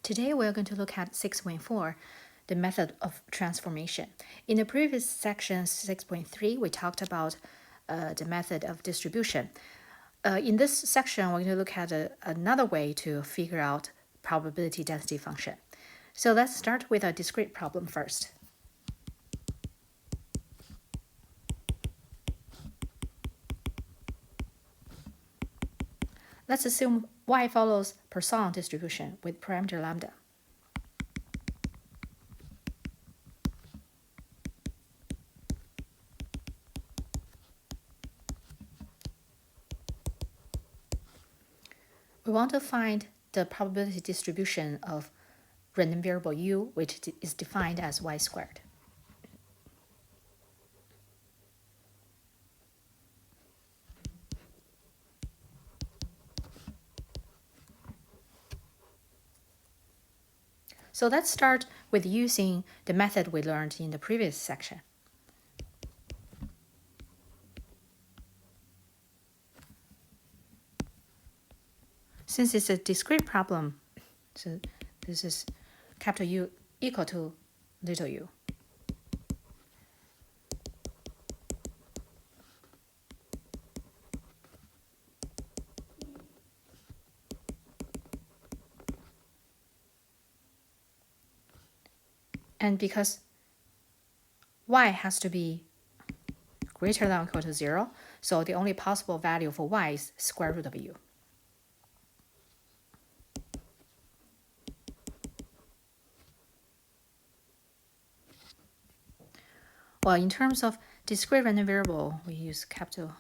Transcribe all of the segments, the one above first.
Today we are going to look at 6.4, the method of transformation. In the previous section, 6.3, we talked about the method of distribution. In this section, we're going to look at another way to figure out probability density function. So let's start with a discrete problem first. Let's assume y follows Poisson distribution with parameter lambda. We want to find the probability distribution of random variable u, which is defined as y squared. So let's start with using the method we learned in the previous section. Since it's a discrete problem, so this is capital U equal to little u. And because y has to be greater than or equal to 0, so the only possible value for y is square root of u. Well, in terms of discrete random variable, we use capital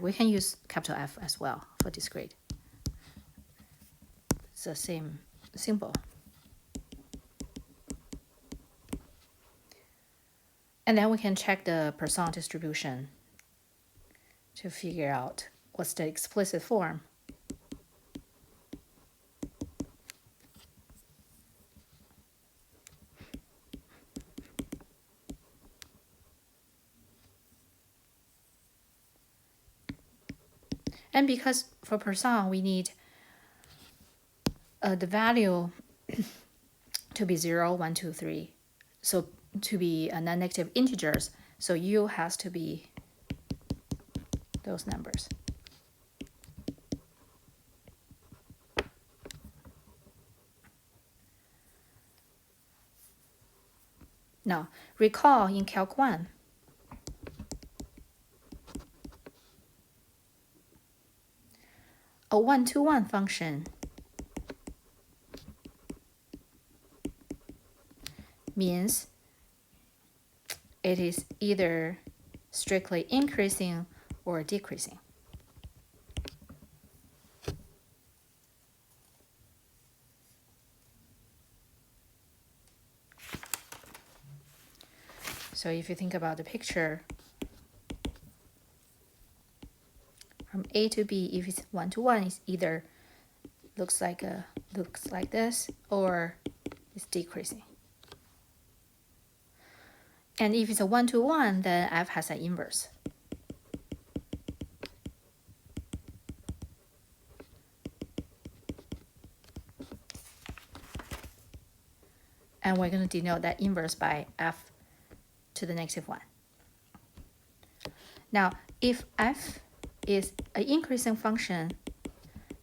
we can use capital F as well for discrete. It's the same symbol. And then we can check the Poisson distribution to figure out what's the explicit form. And because for Poisson we need the value to be 0, 1, 2, 3, so to be non-negative integers, so u has to be those numbers. Now, recall in Calc 1, a 1-to-1 function means it is either strictly increasing or decreasing. So if you think about the picture, from A to B, if it's 1-to-1, it's either looks like this or it's decreasing. And if it's a 1-to-1, then F has an inverse. And we're going to denote that inverse by F to the negative 1. Now, if F is an increasing function,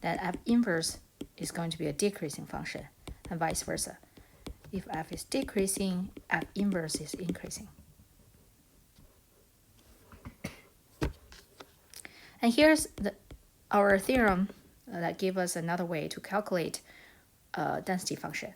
then F inverse is going to be a decreasing function, and vice versa. If F is decreasing, F inverse is increasing. And here's our theorem that gives us another way to calculate density function.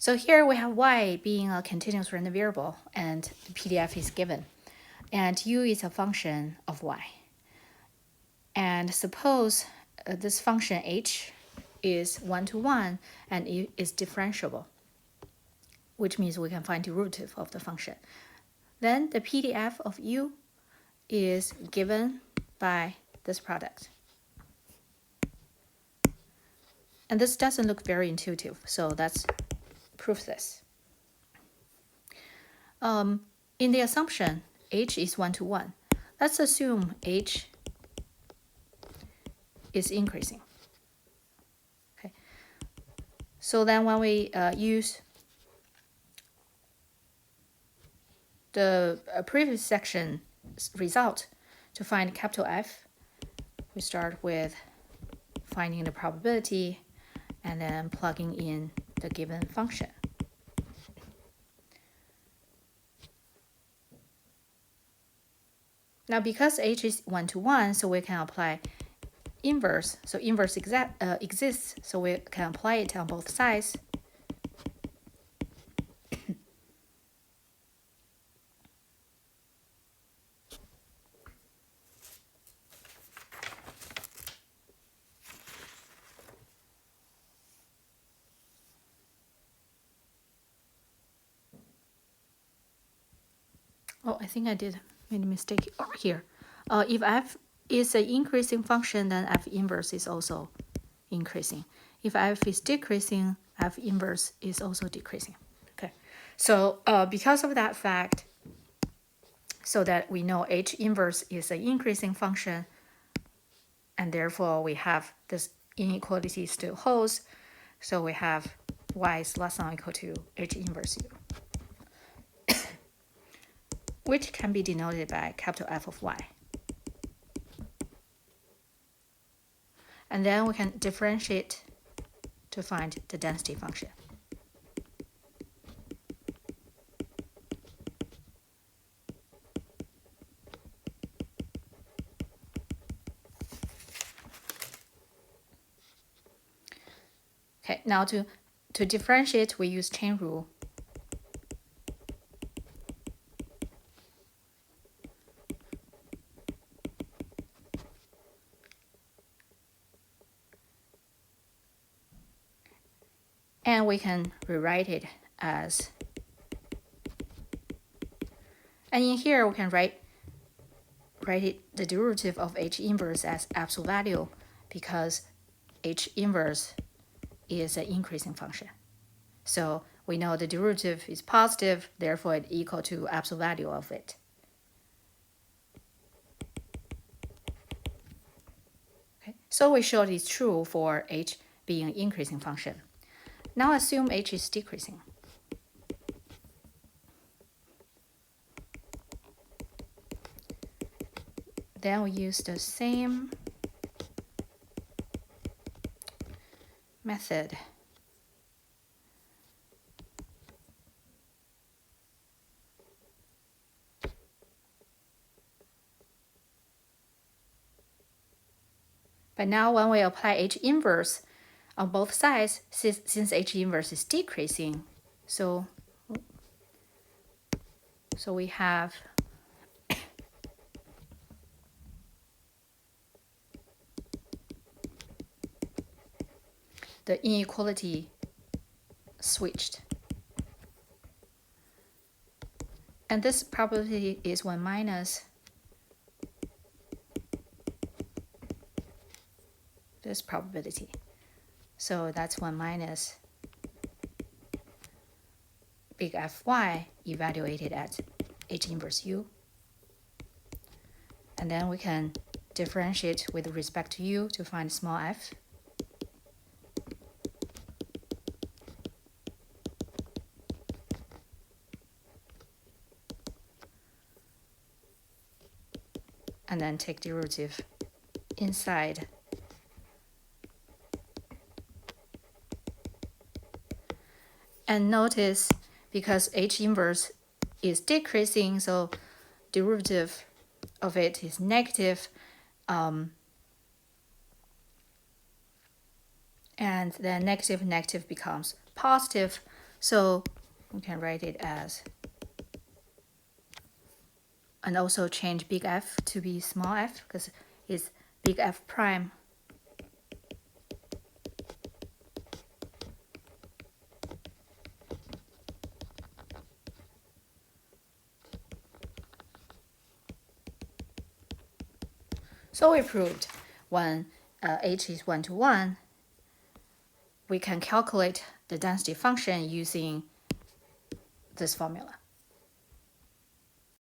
So here we have y being a continuous random variable, and the PDF is given. And u is a function of y. And suppose this function h is 1-to-1 and it is differentiable, which means we can find derivative of the function. Then the PDF of u is given by this product. And this doesn't look very intuitive, so let's prove this. In the assumption h is 1-to-1, let's assume h is increasing. Okay. So then when we use the previous section result to find capital F, we start with finding the probability and then plugging in the given function. Now because h is 1-to-1, so we can apply inverse. So inverse exists, so we can apply it on both sides. Oh, I think I made a mistake here. If f is an increasing function, then f inverse is also increasing. If f is decreasing, f inverse is also decreasing. Okay, so because of that fact, so that we know h inverse is an increasing function, and therefore we have this inequality still holds. So we have y is less than or equal to h inverse u, which can be denoted by capital F of y. And then we can differentiate to find the density function. Okay, now to differentiate, we use chain rule. And we can rewrite it as, and in here we can write it the derivative of h inverse as absolute value, because h inverse is an increasing function. So we know the derivative is positive, therefore it's equal to absolute value of it. Okay, so we showed it's true for h being an increasing function. Now assume h is decreasing. Then we use the same method. But now when we apply h inverse on both sides, since h inverse is decreasing, so we have the inequality switched. And this probability is 1 minus this probability. So that's 1 minus big Fy evaluated at h inverse u. And then we can differentiate with respect to u to find small f. And then take derivative inside. And notice, because h inverse is decreasing, so derivative of it is negative, and then negative becomes positive. So we can write it as, and also change big F to be small f because it's big F prime So we proved when h is 1 to 1, we can calculate the density function using this formula.